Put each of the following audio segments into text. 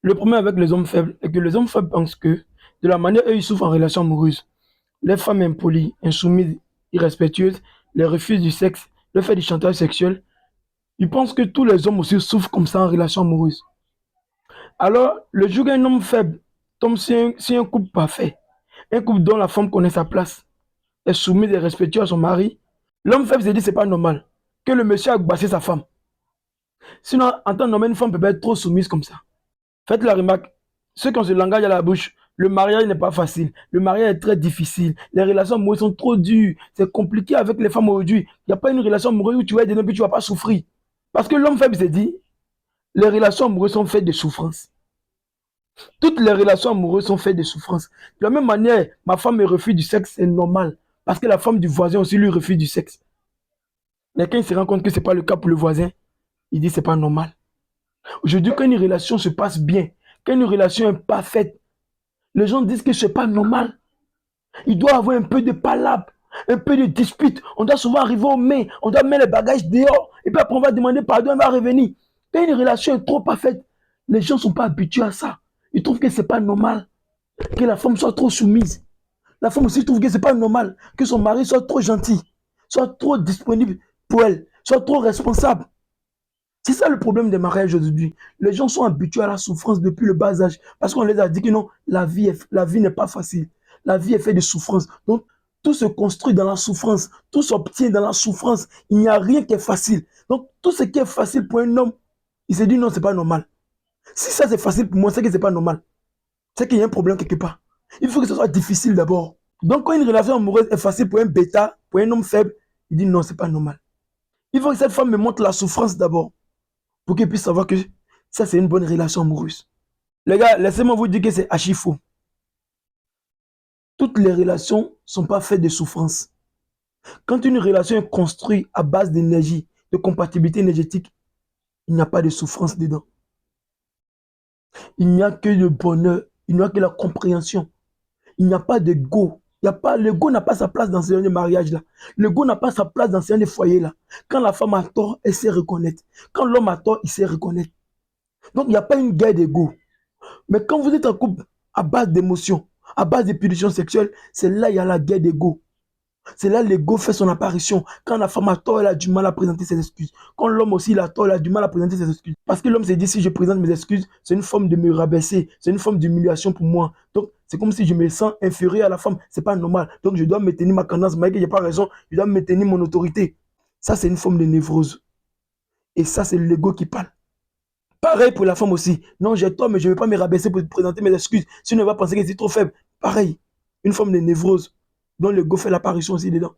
Le problème avec les hommes faibles est que les hommes faibles pensent que, de la manière dont ils souffrent en relation amoureuse, les femmes impolies, insoumises, irrespectueuses, les refus du sexe, le fait du chantage sexuel, ils pensent que tous les hommes aussi souffrent comme ça en relation amoureuse. Alors, le jour qu'un homme faible tombe sur un couple parfait, un couple dont la femme connaît sa place, est soumise et respectueuse à son mari, l'homme faible se dit c'est pas normal que le monsieur a bassé sa femme. Sinon, en tant qu'homme, une femme peut pas être trop soumise comme ça. Faites la remarque, ceux qui ont ce langage à la bouche, le mariage n'est pas facile, le mariage est très difficile, les relations amoureuses sont trop dures, c'est compliqué avec les femmes aujourd'hui. Il n'y a pas une relation amoureuse où tu vas être dedans et tu ne vas pas souffrir. Parce que l'homme faible se dit, les relations amoureuses sont faites de souffrance. Toutes les relations amoureuses sont faites de souffrance. De la même manière, ma femme me refuse du sexe, c'est normal. Parce que la femme du voisin aussi lui refuse du sexe. Mais quand il se rend compte que ce n'est pas le cas pour le voisin, il dit c'est pas normal. Aujourd'hui, quand une relation se passe bien, quand une relation est parfaite, les gens disent que c'est pas normal. Il doit y avoir un peu de palabre, un peu de dispute. On doit souvent arriver aux mains, on doit mettre les bagages dehors. Et puis après, on va demander pardon, on va revenir. Quand une relation est trop parfaite, les gens ne sont pas habitués à ça. Ils trouvent que c'est pas normal que la femme soit trop soumise. La femme aussi trouve que c'est pas normal que son mari soit trop gentil, soit trop disponible pour elle, soit trop responsable. C'est ça le problème des mariages aujourd'hui. Les gens sont habitués à la souffrance depuis le bas âge parce qu'on les a dit que non, la vie n'est pas facile. La vie est faite de souffrance. Donc, tout se construit dans la souffrance. Tout s'obtient dans la souffrance. Il n'y a rien qui est facile. Donc, tout ce qui est facile pour un homme, il se dit non, c'est pas normal. Si ça c'est facile pour moi, c'est que c'est pas normal. C'est qu'il y a un problème quelque part. Il faut que ce soit difficile d'abord. Donc, quand une relation amoureuse est facile pour un bêta, pour un homme faible, il dit non, c'est pas normal. Il faut que cette femme me montre la souffrance d'abord pour qu'il puisse savoir que ça, c'est une bonne relation amoureuse. Les gars, laissez-moi vous dire que c'est archi faux. Toutes les relations ne sont pas faites de souffrance. Quand une relation est construite à base d'énergie, de compatibilité énergétique, il n'y a pas de souffrance dedans. Il n'y a que le bonheur, il n'y a que la compréhension. Il n'y a pas de go. Le go n'a pas sa place dans ce genre de mariage-là. Le go n'a pas sa place dans ce genre de foyer-là. Quand la femme a tort, elle sait reconnaître. Quand l'homme a tort, il sait reconnaître. Donc, il n'y a pas une guerre d'ego. Mais quand vous êtes en couple à base d'émotions, à base de pulsions sexuelles, c'est là qu'il y a la guerre d'ego. C'est là que l'ego fait son apparition. Quand la femme a tort, elle a du mal à présenter ses excuses. Quand l'homme aussi il a tort, il a du mal à présenter ses excuses. Parce que l'homme s'est dit, si je présente mes excuses, c'est une forme de me rabaisser, c'est une forme d'humiliation pour moi. Donc, c'est comme si je me sens inférieur à la femme. C'est pas normal. Donc, je dois me tenir ma cadence. Malgré que je n'ai pas raison, je dois me tenir mon autorité. Ça, c'est une forme de névrose. Et ça, c'est l'ego qui parle. Pareil pour la femme aussi. Non, j'ai tort, mais je ne vais pas me rabaisser pour présenter mes excuses. Si on ne va penser que c'est trop faible. Pareil. Une forme de névrose dont l'ego fait l'apparition aussi dedans.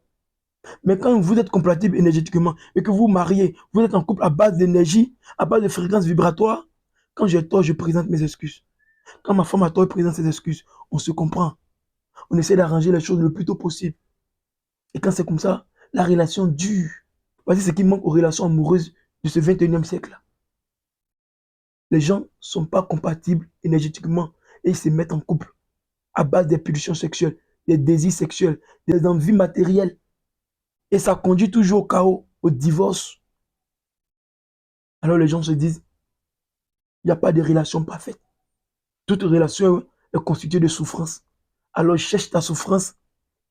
Mais quand vous êtes compatible énergétiquement et que vous vous mariez, vous êtes en couple à base d'énergie, à base de fréquences vibratoires, quand j'ai tort, je présente mes excuses. Quand ma femme a tort, elle présente ses excuses. On se comprend. On essaie d'arranger les choses le plus tôt possible. Et quand c'est comme ça, la relation dure. Voici ce qui manque aux relations amoureuses de ce 21e siècle-là. Les gens ne sont pas compatibles énergétiquement et ils se mettent en couple à base des pulsions sexuelles, des désirs sexuels, des envies matérielles. Et ça conduit toujours au chaos, au divorce. Alors les gens se disent, il n'y a pas de relation parfaite. Toute relation est constituée de souffrance. Alors cherche ta souffrance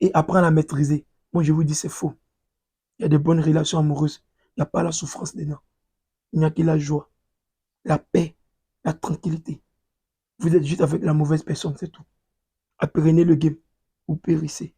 et apprends à la maîtriser. Moi, je vous dis, c'est faux. Il y a de bonnes relations amoureuses. Il n'y a pas la souffrance dedans. Il n'y a que la joie, la paix, la tranquillité. Vous êtes juste avec la mauvaise personne, c'est tout. Apprenez le game. Vous périssez.